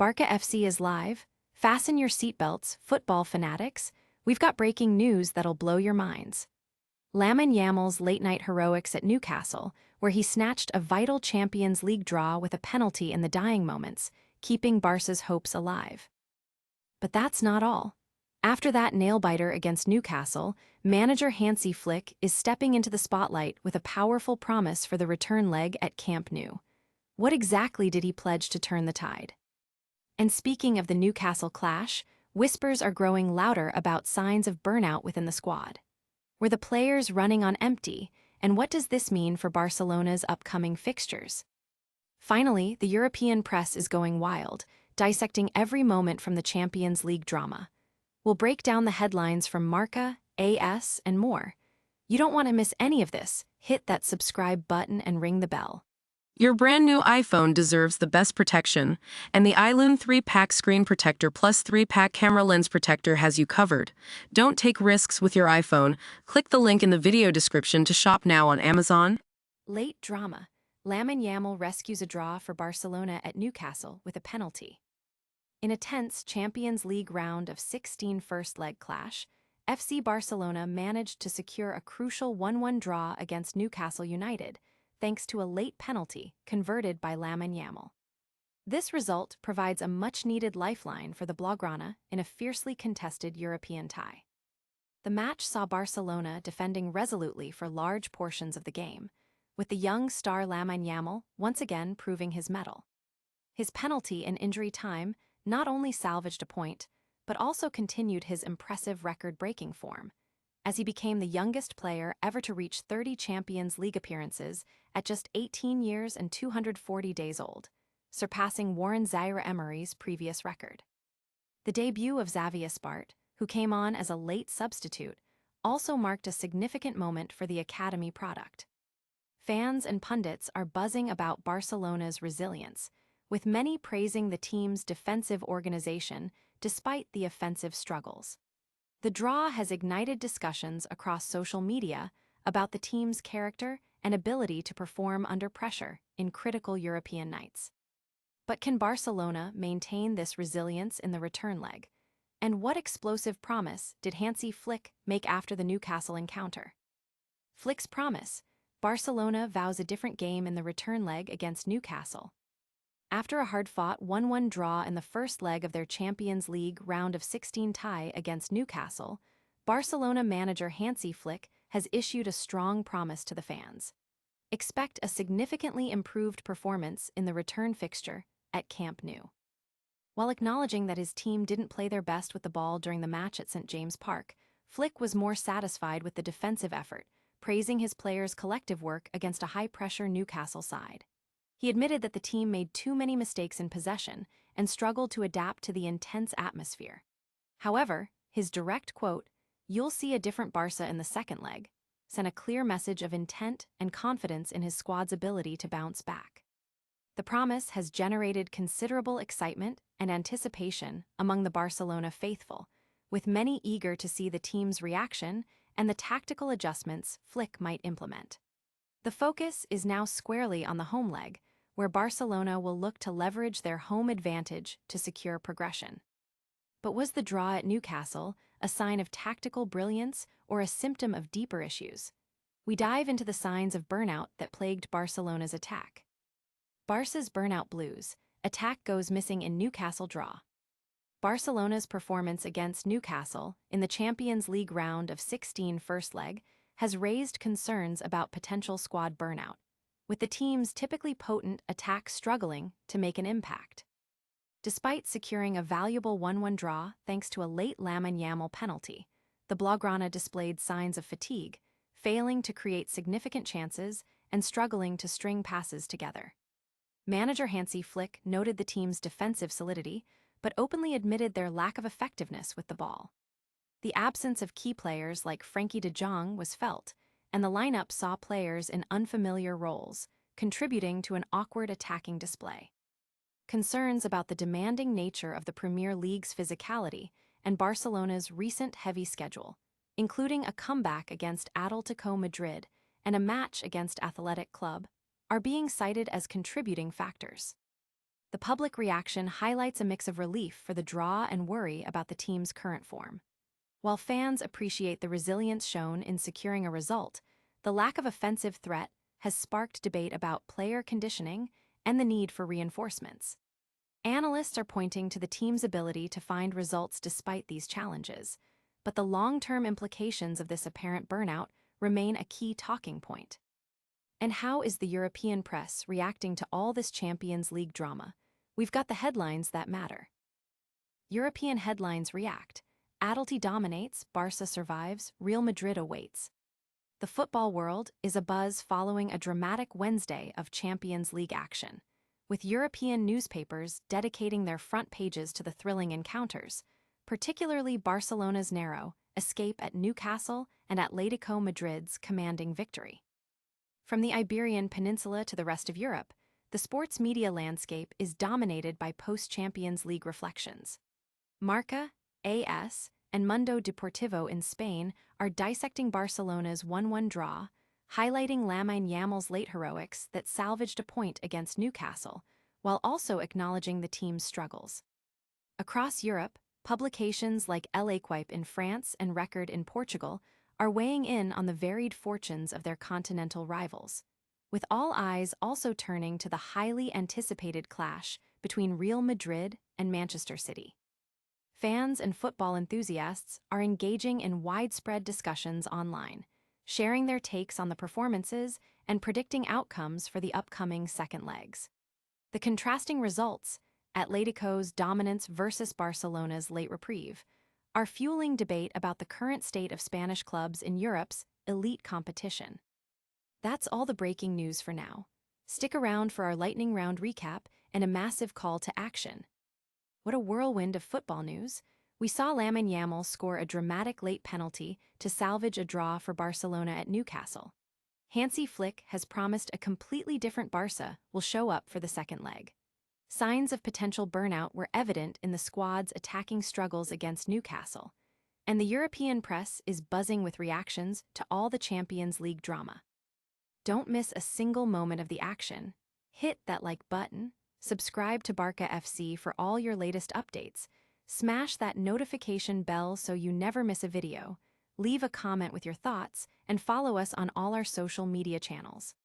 Barca FC is live. Fasten your seatbelts, football fanatics. We've got breaking news that'll blow your minds. Lamine Yamal's late-night heroics at Newcastle, where he snatched a vital Champions League draw with a penalty in the dying moments, keeping Barca's hopes alive. But that's not all. After that nail-biter against Newcastle, manager Hansi Flick is stepping into the spotlight with a powerful promise for the return leg at Camp Nou. What exactly did he pledge to turn the tide? And speaking of the Newcastle clash, whispers are growing louder about signs of burnout within the squad. Were the players running on empty, and what does this mean for Barcelona's upcoming fixtures? Finally, the European press is going wild, dissecting every moment from the Champions League drama. We'll break down the headlines from Marca, AS, and more. You don't want to miss any of this. Hit that subscribe button and ring the bell. Your brand new iPhone deserves the best protection, and the iLume 3-pack screen protector plus 3-pack camera lens protector has you covered. Don't take risks with your iPhone. Click the link in the video description to shop now on Amazon. Late drama. Lamine Yamal rescues a draw for Barcelona at Newcastle with a penalty. In a tense Champions League round of 16 first-leg clash, FC Barcelona managed to secure a crucial 1-1 draw against Newcastle United, thanks to a late penalty converted by Lamine Yamal. This result provides a much-needed lifeline for the Blaugrana in a fiercely contested European tie. The match saw Barcelona defending resolutely for large portions of the game, with the young star Lamine Yamal once again proving his mettle. His penalty in injury time not only salvaged a point, but also continued his impressive record-breaking form, as he became the youngest player ever to reach 30 Champions League appearances at just 18 years and 240 days old, surpassing Warren Zaire-Emery's previous record. The debut of Xavi Espart, who came on as a late substitute, also marked a significant moment for the academy product. Fans and pundits are buzzing about Barcelona's resilience, with many praising the team's defensive organization despite the offensive struggles. The draw has ignited discussions across social media about the team's character and ability to perform under pressure in critical European nights. But can Barcelona maintain this resilience in the return leg? And what explosive promise did Hansi Flick make after the Newcastle encounter? Flick's promise: Barcelona vows a different game in the return leg against Newcastle. After a hard-fought 1-1 draw in the first leg of their Champions League round of 16 tie against Newcastle, Barcelona manager Hansi Flick has issued a strong promise to the fans. Expect a significantly improved performance in the return fixture at Camp Nou. While acknowledging that his team didn't play their best with the ball during the match at St. James Park, Flick was more satisfied with the defensive effort, praising his players' collective work against a high-pressure Newcastle side. He admitted that the team made too many mistakes in possession and struggled to adapt to the intense atmosphere. However, his direct quote, "You'll see a different Barca in the second leg," sent a clear message of intent and confidence in his squad's ability to bounce back. The promise has generated considerable excitement and anticipation among the Barcelona faithful, with many eager to see the team's reaction and the tactical adjustments Flick might implement. The focus is now squarely on the home leg, where Barcelona will look to leverage their home advantage to secure progression. But was the draw at Newcastle a sign of tactical brilliance or a symptom of deeper issues? We dive into the signs of burnout that plagued Barcelona's attack. Barca's burnout blues: attack goes missing in Newcastle draw. Barcelona's performance against Newcastle in the Champions League round of 16 first leg has raised concerns about potential squad burnout, with the team's typically potent attack struggling to make an impact. Despite securing a valuable 1-1 draw thanks to a late Lamine Yamal penalty, the Blaugrana displayed signs of fatigue, failing to create significant chances and struggling to string passes together. Manager Hansi Flick noted the team's defensive solidity, but openly admitted their lack of effectiveness with the ball. The absence of key players like Frenkie de Jong was felt, and the lineup saw players in unfamiliar roles, contributing to an awkward attacking display. Concerns about the demanding nature of the Premier League's physicality and Barcelona's recent heavy schedule, including a comeback against Atletico Madrid and a match against Athletic Club, are being cited as contributing factors. The public reaction highlights a mix of relief for the draw and worry about the team's current form. While fans appreciate the resilience shown in securing a result, the lack of offensive threat has sparked debate about player conditioning and the need for reinforcements. Analysts are pointing to the team's ability to find results despite these challenges, but the long-term implications of this apparent burnout remain a key talking point. And how is the European press reacting to all this Champions League drama? We've got the headlines that matter. European headlines react. Adulty dominates, Barça survives, Real Madrid awaits. The football world is abuzz following a dramatic Wednesday of Champions League action, with European newspapers dedicating their front pages to the thrilling encounters, particularly Barcelona's narrow escape at Newcastle and Atletico Madrid's commanding victory. From the Iberian Peninsula to the rest of Europe, the sports media landscape is dominated by post-Champions League reflections. Marca, AS, and Mundo Deportivo in Spain are dissecting Barcelona's 1-1 draw, highlighting Lamine Yamal's late heroics that salvaged a point against Newcastle, while also acknowledging the team's struggles. Across Europe, publications like L'Equipe in France and Record in Portugal are weighing in on the varied fortunes of their continental rivals, with all eyes also turning to the highly anticipated clash between Real Madrid and Manchester City. Fans and football enthusiasts are engaging in widespread discussions online, sharing their takes on the performances and predicting outcomes for the upcoming second legs. The contrasting results, Atletico's dominance versus Barcelona's late reprieve, are fueling debate about the current state of Spanish clubs in Europe's elite competition. That's all the breaking news for now. Stick around for our lightning round recap and a massive call to action. What a whirlwind of football news. We saw Lamine Yamal score a dramatic late penalty to salvage a draw for Barcelona at Newcastle. Hansi Flick has promised a completely different Barça will show up for the second leg. Signs of potential burnout were evident in the squad's attacking struggles against Newcastle, and the European press is buzzing with reactions to all the Champions League drama. Don't miss a single moment of the action. Hit that like button. Subscribe to Barca FC for all your latest updates. Smash that notification bell so you never miss a video. Leave a comment with your thoughts and follow us on all our social media channels.